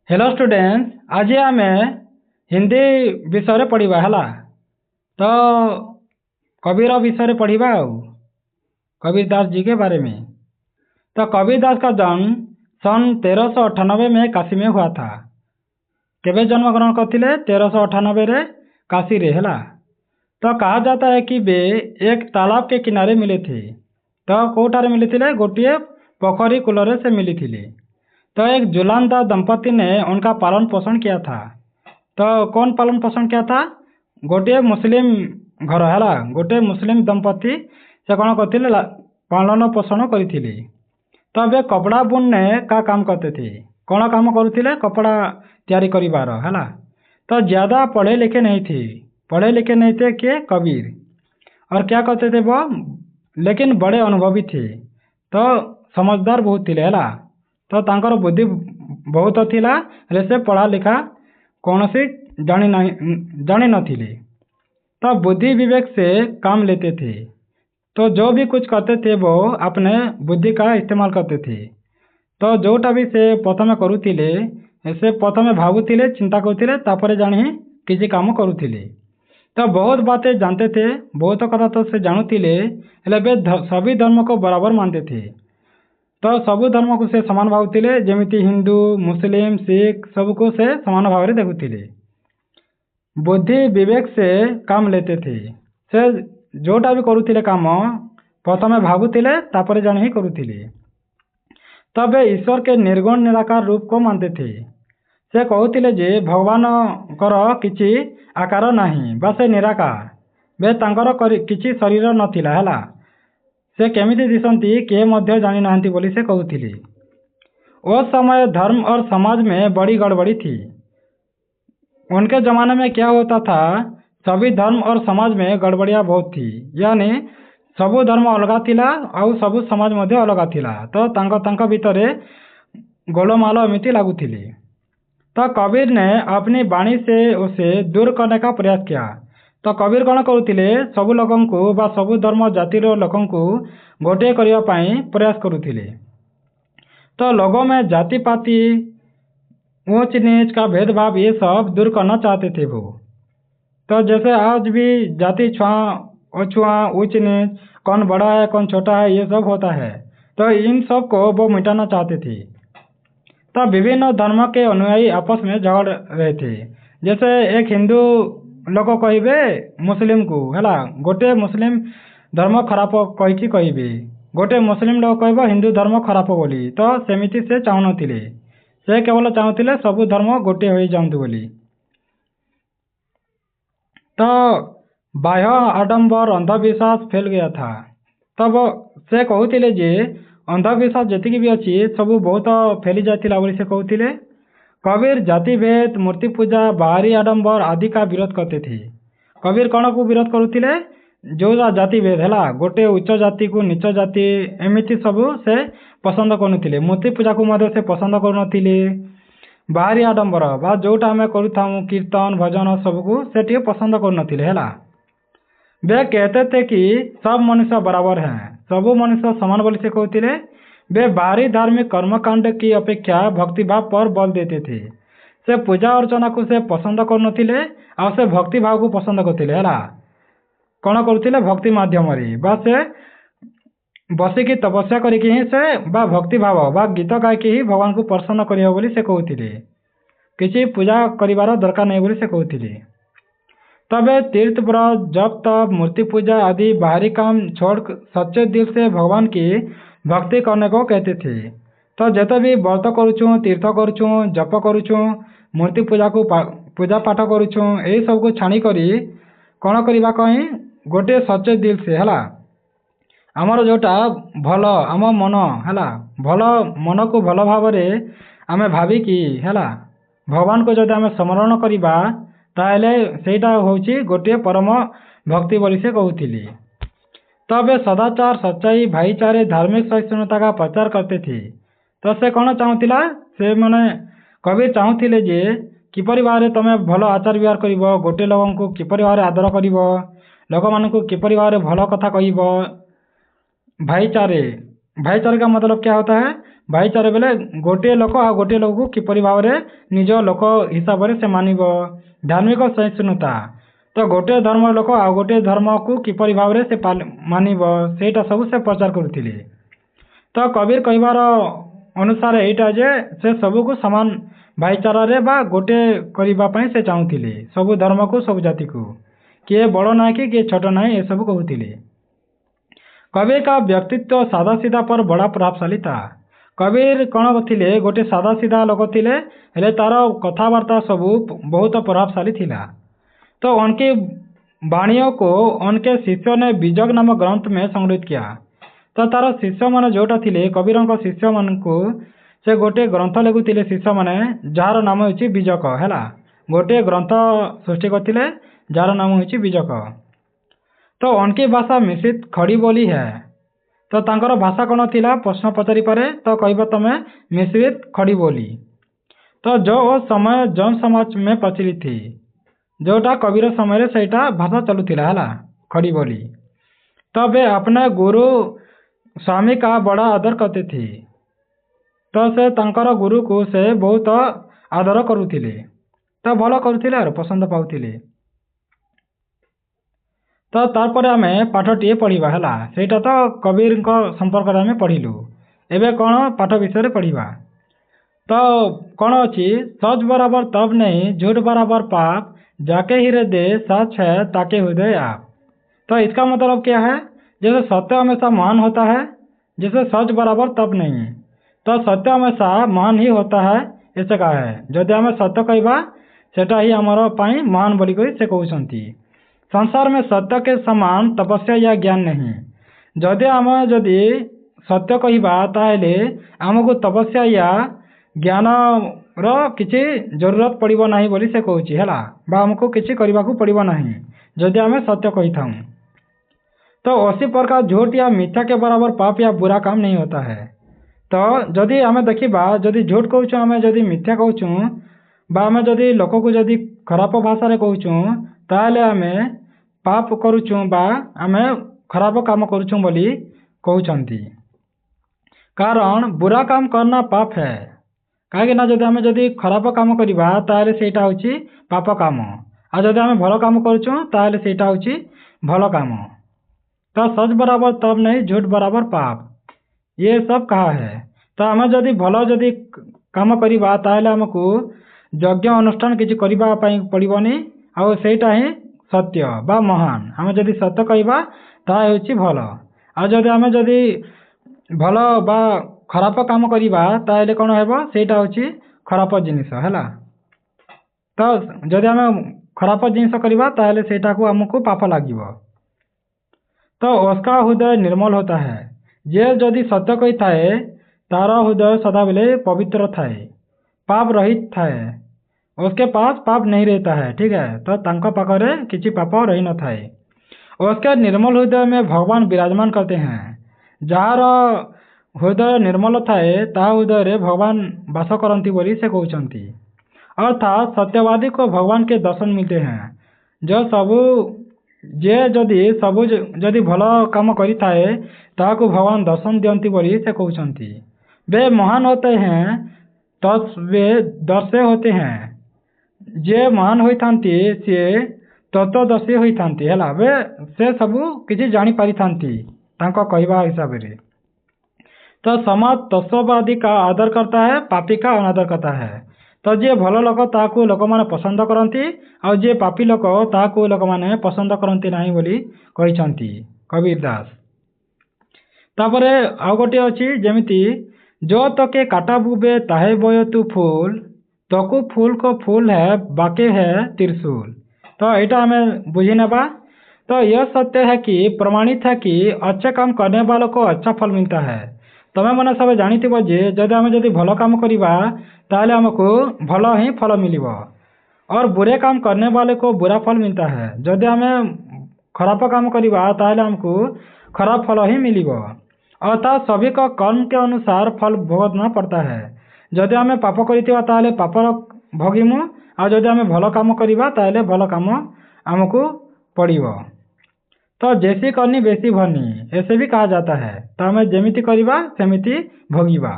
Hello students, आज आम हिंदी विषय पढ़ा है। तो कबीर विषय पढ़ा कबीर दास जी के बारे में। तो कबीर दास का जन्म सन 1398 में काशी में हुआ था। केवे जन्म ग्रहण करते 1398 रे काशी रे है। तो कहा जाता है कि वे एक तालाब के किनारे मिले थे। तो कौटारे मिले थे? गोटे पोखरी कूलर से मिली थी। तो एक जुलानदार दंपति ने उनका पालन पोषण किया था। तो कौन पालन पोषण किया था? गोटे मुस्लिम घर है। गोटे मुस्लिम दंपति से कौन करते पालन पोषण करते। तो वे कपड़ा बुनने का काम करते थे। कौन काम करुले? कपड़ा तैयारी करिवार है। तो ज़्यादा पढ़े लिखे नहीं थे। पढ़े लिखे नहीं थे के कबीर। और क्या करते थे वो? लेकिन बड़े अनुभवी थे। तो समझदार बहुत थे है। तो तांकर बुद्धि बहुत थिला। से पढ़ा लिखा कौन सी जानी नथिले। तो बुद्धि विवेक से काम लेते थे। तो जो भी कुछ करते थे वो अपने बुद्धि का इस्तेमाल करते थे। तो जोटा भी से प्रथम करुले से प्रथम भावुले चिंता करुले तापर जानी किसी काम करुले। तो बहुत बातें जानते थे। बहुत कथा तो से जानूले वे सभी धर्म को बराबर मानते थे। तो सबु धर्म को से समान भावुले। जमीती हिंदू मुस्लिम सिख सबको से समान भाव में देखुले। बुद्धि विवेक से काम लेते थे। से जोटा भी करुले काम प्रथम भावुले तापर जान ही करुले। तब ईश्वर के निर्गुण निराकार रूप को मानते थे। से कहते जे भगवान कर किसी आकार नहीं बा से निराकार। वे तांकर किसी शरीर नथिला है। से केमिति दिसंती किए मध्य जानी नाहंती बोली से कहते। उस समय धर्म और समाज में बड़ी गड़बड़ी थी। उनके ज़माने में क्या होता था? सभी धर्म और समाज में गड़बड़ियाँ बहुत थी। यानी सबु धर्म अलगा थिला और सबु समाज मध्य अलगा थिला। तो तांका भितरे गोलमाल एमती लगुले। तो कबीर ने अपनी वाणी से उसे दूर करने का प्रयास किया। तो कबीर कौन करुले? सबु लोगों को बा सबु धर्म जातिर लोगों को गोटे करने प्रयास करुले। तो लोगों में जाति पाति ऊंच नीच का भेदभाव ये सब दूर करना चाहते थे वो। तो जैसे आज भी जाति छुआ अछुआ ऊंच नीच कौन बड़ा है कौन छोटा है ये सब होता है। तो इन सब को वो मिटाना चाहते थे। तो विभिन्न धर्म के अनुयायी आपस में झगड़ रहे थे। जैसे एक हिंदू लोग कहे मुस्लिम को है गोटे मुस्लिम धर्म खराब कहे गोटे मुस्लिम लोग कह हिंदू धर्म खराब बोली। तो सेमिति से चाहून से केवल चाहूले सबु धर्म गोटे हो जातु बोली। तो बाह्य आडंबर अंधविश्वास फैल गया था। तब से कहते जे अंधविश्वास जी भी अच्छी सब बहुत फैली जाता बोली से कहते। कबीर जाति भेद मूर्ति पूजा बाहरी आडंबर आदि का विरोध करते थे। कबीर कौन को विरोध करुले? जो जाति भेद है गोटे उच्च जाति को नीच जाति एमती सब से पसंद करुले। मूर्ति पूजा को मध्य से पसंद करुनथिले। बाहरी आडंबर बा जोटा आम करूँ कीर्तन भजन सबको से टे पसंद करुनथिले है। वे कहते थे कि सब मनुष्य बराबर हैं, सबू मनुष्य समान बोली से कहते। वे बाहरी धार्मिक कर्मकांड की अपेक्षा भक्तिभाव पर बल देते थे। से पूजा अर्चना को से पसंद करुनथिले और से भक्ति भाव को पसंद करथिले है। कौन करुले? भक्ति माध्यम से बसिकी तपस्या करिकी ही से बा भक्ति भाव बा गीत गायकी ही भगवान को प्रसन्न करियो बोली से कहते। किसी पूजा करिवार दरकार नहीं बोली से कहते। तबे तीर्थ व्रत जप तप मूर्ति पूजा आदि बाहरी काम छोड़ सच्चे दिल से भगवान की भक्ति करने को कहते थे। तो जिते भी व्रत करुचु तीर्थ करुचु जप करुचु मूर्ति पूजा को पूजा पाठ करुचु यही सब को छाणी करी कौन करवा कहीं गोटे सच्चे दिल से है। आमर जोटा भल आम मन है भल मन को भल भाव आम भाविकी है भगवान को जब आम स्मरण करवा ताहले सेटा होची गोटे परम भक्ति बोली से कहूली। तब वे सदाचार सच्चाई भाईचारे धार्मिक सहिष्णुता का प्रचार करते थे। तो से कौन चाहूला? से माने कबीर चाहूले जे किपरि भाव तमें भल आचार व्यवहार कर गोटे लोगों को किपरि भाव आदर कर लोक मान किपरि भाव भल कथा कह भाईचारे भाईचारे का मतलब क्या होता है? भाईचारे बेले गोटे लोक आ गोटे लोक को किपरि भाव में निज लोक हिसाब से मानिब। धार्मिक सहिष्णुता तो गोटे धर्म लोक आ गोटे धर्म को किपरि भाव में से मानिब सेटा सब से प्रचार करुथिले। तो कबीर कहबार अनुसार एटा जे से सबको समान भाईचारा रे बा गोटे करिबा पई से चाहुथिले। सब धर्म को सब जाति को किए बड़ ना कि किए छोट ना ये सब कहूथिले। कबीर का व्यक्तित्व सादा सीधा पर बड़ा प्रभावशाली था। कबीर कौन थे? गोटे सादा सीधा लोक थे, हेले तार कथबार्ता सब बहुत प्रभावशाली थिला। तो उनकी वाणियों को उनके शिष्यों ने बीजक नामक ग्रंथ में संग्रहित किया। तो तार शिष्य मैंने जोटा थे कबीर शिष्य मान को से गोटे ग्रंथ लिखुले शिष्य मैंने जार नाम हूँ बीजक है। गोटे ग्रंथ सृष्टि करते जार नाम हूँ बीजक। तो उनकी भाषा मिश्रित खड़ी बोली है। तो तांकर भाषा कौन थिला? प्रश्न पचारि पारे तो कहब तमें मिश्रित खड़ी बोली। तो जो समय जन समाज में प्रचलित थी, जोटा कबीर समय सेटा भाषा चलुला है खड़ी बोली। तो वे अपने गुरु स्वामी का बड़ा आदर करते थे। तो से तांकर गुरु को से बहुत आदर करुथिले। तो भल करुथिले और पसंद पाउथिले। तो तारपर आम पाठटी पढ़ा है सेटा तो कबीर संपर्क में पढ़लु। एवं कौन पाठ विषय पढ़ा? तो कौन अच्छी? सच बराबर तब नहीं, झूठ बराबर पाप, जाके हीरे दे सच है ताके हृदय आप। तो इसका मतलब क्या है? जैसे सत्य हमेशा महान होता है, जैसे सच बराबर तब नहीं, तो सत्य हमेशा महान ही होता है ऐसे कहा है। जदि आम सत्य कहवा सेटा ही आमर पाई महान बोली से कहते। संसार में सत्य के समान तपस्या या ज्ञान नहीं। जदि आम जदि सत्य कहवा ताहले आमको तपस्या या ज्ञान रो किसी जरूरत पड़ो ना बोली से कहूँ है, आमको किसी करने को पड़ो ना जदि आम सत्य कही था। तो उसी प्रकार झूठ या मिथ्या के बराबर पाप या बुरा काम नहीं होता है। तो जदि आम देखा जदि झूठ कहूँ आम जदि मिथ्या कहूँ आम जदि लोक को जदि खराब भाषा कहूँ ताहले आम पाप करुचु बा आम खराब काम करुचु बोली कहते। कारण बुरा काम करना पाप है। कहीं जदि आम जदि खराब काम करवा ताहले सेटा हूँ पाप काम, आ जदि आम भल काम करुचु ताहले सेटा हूँ भल काम। तो सच बराबर तब नहीं, झूठ बराबर पाप, ये सब कहा है। तो आम जदि भल जदि काम करवा ताहले आमको यज्ञ अनुष्ठान किसी करने पड़ोनी, आ सेटा ही सत्य बा महान। आम जदि सत्य कहवा ताहा होछि भल, आ जदि आम जदि भल बा खराब काम करवा ताहले कौन हेबो? सेटा होछि खराब जिनिस है। तो जदि आम खराब जिनिस करवा ताहले सेटा को आमको पाप लागिबो। तो उसका हृदय निर्मल होता है। जे जदि सत्य कही थाए तार हृदय सदा बेले पवित्र थाए, पाप रहित थाए, उसके पास पाप नहीं रहता है। ठीक है, तो तांका पाखरे किसी पाप रही न थाए। उसके निर्मल हृदय में भगवान विराजमान करते हैं। जार हृदय निर्मल थाए ता हृदय रे भगवान वास करती बोली से कहते। अर्थात सत्यवादी को भगवान के दर्शन मिलते हैं। जो सबू जे जदि भल काम करी थाए ताको भगवान दर्शन दियंती बोली से कहते। वे महान होते हैं तो वे दर्शे होते हैं। जे महान होइथांती से तत्वदर्शी होइथांती है, वे से सबू किसी जानी पारि थांती तांको कहवा हिसाब रे। तो समाज तत्ववादी का आदर करता है, पापी का अनादर करता है। तो जे भल लोक ताकू लोक माने पसंद करती, और जे पापी लोक ताकू लोक माने पसंद करती नहीं बोली कहिसंती कबीर दास। तापरे आउ गोटे अछि जेमिति जो तके काटा बुबे ताहे बोय तू फूल, तकु फूल को फूल है बाके है त्रिशूल। तो यहाँ हमें बुझी नेबा। तो यह सत्य है कि प्रमाणित है कि अच्छे काम करने वालों को अच्छा फल मिलता है। तुम्हें मैंने सब जानी जे जदि आम जदि भल काम करवा ताहले हमको भल ही फल मिलिब, और बुरे काम करने वाले को बुरा फल मिलता है। जदि आम खराब काम करवा ताहले हमको खराब फल ही मिलिब। अर्थात सभी का कर्म के अनुसार फल भोगना पड़ता है। जदि आम पाप करिथिबा ताहले पापर भोगिमु, आ जदि आम भल काम करवा ताहले भल काम आमको पड़िब। तो जैसी करनी वैसी भरनी ऐसे भी कहा जाता है। तो आम जेमिति करवा सेमिति भोगिबा।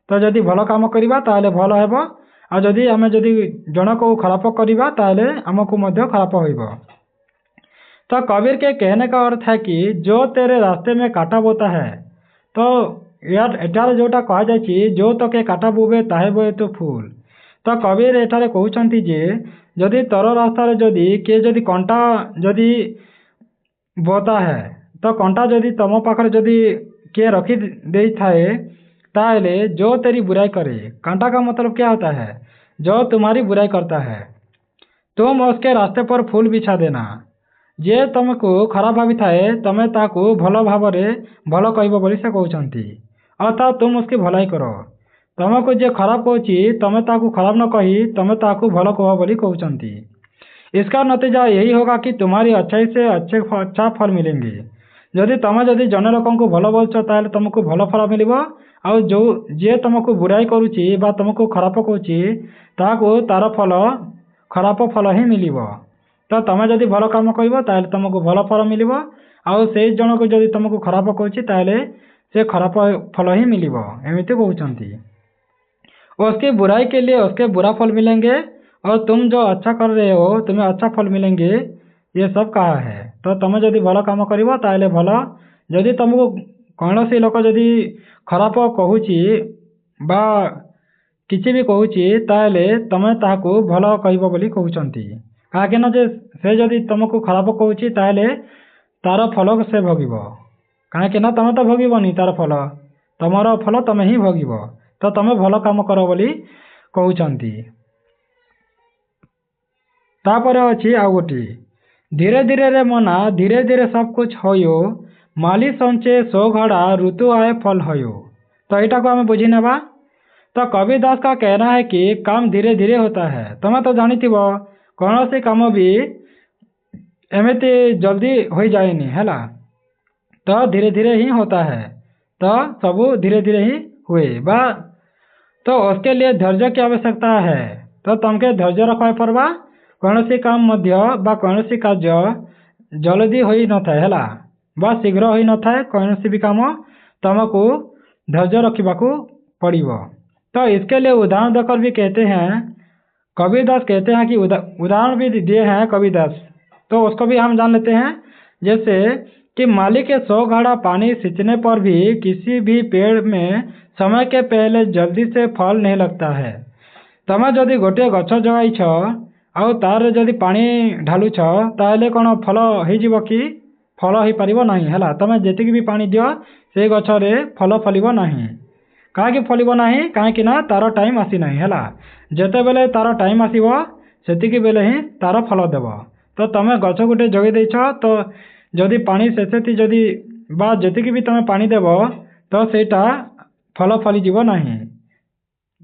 तो जदि भल काम करवा ताहले भल हेबो, आ जदि आम जदि जन को खराब करवा ताहले आमको मध्य खराब होइबो। तो कबीर के कहने का अर्थ है कि जो तेरे रास्ते में काटा बोता है, तो यार एटारे जोटा कहा जाय जो तो के काटा बुबे ताहे बोए तो फूल। तो कबीर एठारे कहउछंती जे जदि तोर रास्तार जदि किए जदि कंटा जदि बोता है, तो कंटा जदि तुम पाखरे जदि किए रखी दे थाए ताहले जो तेरी बुराई करे, कांटा का मतलब क्या होता है? जो तुम्हारी बुराई करता है तुम उसके रास्ते पर फूल बिछा देना। जे तुमको खराब भावी थाए तमे ताकू भल भावरे भल कहबो बोली से कहउछंती। अर्थात तुम उसकी भलाई करो। तुमको जे खराब कहउची तमे ताकू खराब न कही तमे ताकू भल कह बोली कहउछंती। इसका नतीजा यही होगा कि तुम्हारी अच्छाई से अच्छा फल मिलेंगे। जदि तुम जदि जन लोक को भल बोलछ ताहले तुमको भल फल मिलिबो। आउ जो जे तुमको बुराई करूची बा तुमको खराब कहूची ताकू तार फल खराब फल ही मिलिबो। तो तुम जदि भल काम करिबो ताहले तुमको भल फल मिलिबो। आउ से जन को जदि तुमको खराब कहूची ताहले से खराब फल ही मिलिबो, एमिति कहउछंती। उसकी बुराई के लिए उसके बुरा फल मिलेंगे और तुम जो अच्छा कर रहे हो तुम्हें अच्छा फल मिलेंगे, ये सब कहा है। तो तुम जदि भल काम करिबो ताहले भल, जदि तुमको कौनसी लोक जदि खराब कहूची बा किछि भी कहूची ताहले तमे ताहाकू भल कहबो बोली कहउछंती। काहे ना जे से जदि तुमको खराब कहूची ताहले तार फल से भोगिबो। काहे ना तमे तो भोगिबोनी तार फल, तमर फल तमे ही भोगिबो। तो तमे भल काम करो बोली कहउछंती। तापरे अछि आउ गोटी, धीरे धीरे रे मना धीरे धीरे सब कुछ होयो, माली संचे सो घड़ा ऋतु आए फल होयो। तो एटा को हमें बुझी नेबा। तो कबीरदास का कहना है कि काम धीरे धीरे होता है। तुम तो जानिथिबो कौन से काम भी एमिति जल्दी हो जाएनी हैला। तो धीरे धीरे ही होता है। तो सब धीरे धीरे ही हुए बा। तो उसके लिए धैर्य की आवश्यकता है। तो तुमके धैर्य रखा पड़वा। कौन सी काम मध्य बा कौन सी कार्य जल्दी होई न थाए हैला बा शीघ्र होई न थाए। कौन सी भी काम तुमको धैर्य रखिबाकू पड़िबो। तो इसके लिए उदाहरण देकर भी कहते हैं, कबीरदास कहते हैं कि उदाहरण भी दिए हैं कबीरदास। तो उसको भी हम जान लेते हैं। जैसे कि माली के 100 घड़ा पानी सींचने पर भी किसी भी पेड़ में समय के पहले जल्दी से फल नहीं लगता है। तमे जदि गोटे गछ जगाइछ आउ तार जदि पानी ढालुछ ताहले कौन फल हो कि? फल हो पारिबो नहीं हैला। तमे जेतिकी भी पानी दियो से गछरे फल फलिबो नहीं। काहे फलिबो नहीं? काहे ना तार टाइम आसी नहीं हैला। जेते बेले तार टाइम आसीबो सेतिकी बेले ही तार फल देबो। तो तमे गछ गोटे जगै देइछ, तो जदि पानी सेसेती जदि बा जेतिकी भी तमे पानी देबो तो सेटा फल फली जीवो नहीं।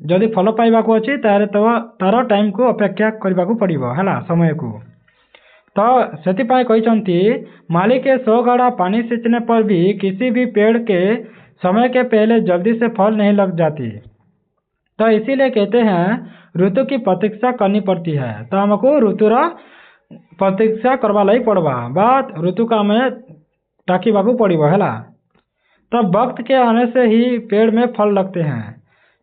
जदि फल पाइबाकू अछि तारे तो तार टाइम को अपेक्षा करबाकू पड़िबो हैला, समय को। तो सेतिपाई कहिसंती माली के 100 घड़ा पानी सींचने पर भी किसी भी पेड़ के समय के पहले जल्दी से फल नहीं लग जाती। तो इसीलिए कहते हैं ऋतु की प्रतीक्षा करनी पड़ती है। तो हमको ऋतुर प्रतीक्षा करवा लगी पड़वा, बात ऋतु का हमें ताकीबाकू पड़िबो हैला। तो वक्त के आने से ही पेड़ में फल लगते हैं।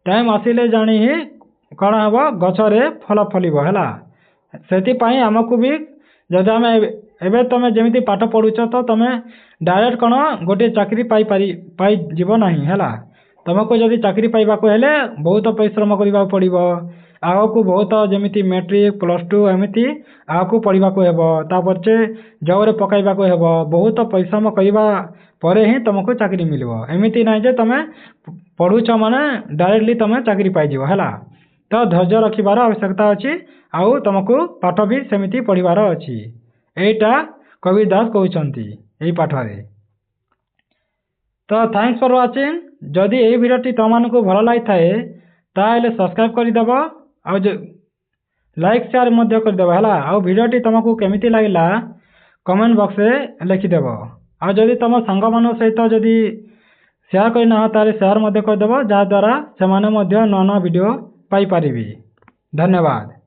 टाइम आसिले जानी ही कण हम गछरे फल फलिबो हैला। सेतिपाई हमको भी जदि आम एबे तमे जेमिति पाठ पढ़ुछ तो तमे डायरेक्ट कण गोटे चाकरी पाई जीवो नहीं हैला। तुमको जदि चाकरी पाइबाकू हेले बहुत परिश्रम करबाकू पड़िबो। आगकू बहुत जमिति मैट्रिक +2 एमिति आगकू पढ़ाकू हेबो। तापर से जॉब रे पकाइबाकू हेबो। बहुत परिश्रम करबा परे ही तुमको चाकरी मिलिबो। एमिति नहीं जे तमे पढ़ुछ माने डायरेक्टली तमे चाकरी पाई जीवो हैला। तो धैर्य रखिबार आवश्यकता अछि। आउ तुमको पाठ भी सेमिति पढ़िबार अछि। एटा कबीरदास कहउछंती एई पाठरे। तो थैंक्स फॉर वाचिंग। जदि एई वीडियोटी तुमको भल लागि थाए ताहले सब्सक्राइब कर देबो आ लाइक शेयर मध्य कर देबो हैला। आ वीडियोटी तुमको केमिति लागिला कमेंट बॉक्स रे लिखि देबो। आ जदि तुम संग मान सहित जदि शेयर करना तारे शेयर मध्य कर देबो, जा द्वारा से माने मध्य नवा वीडियो पाई पारिबे। धन्यवाद।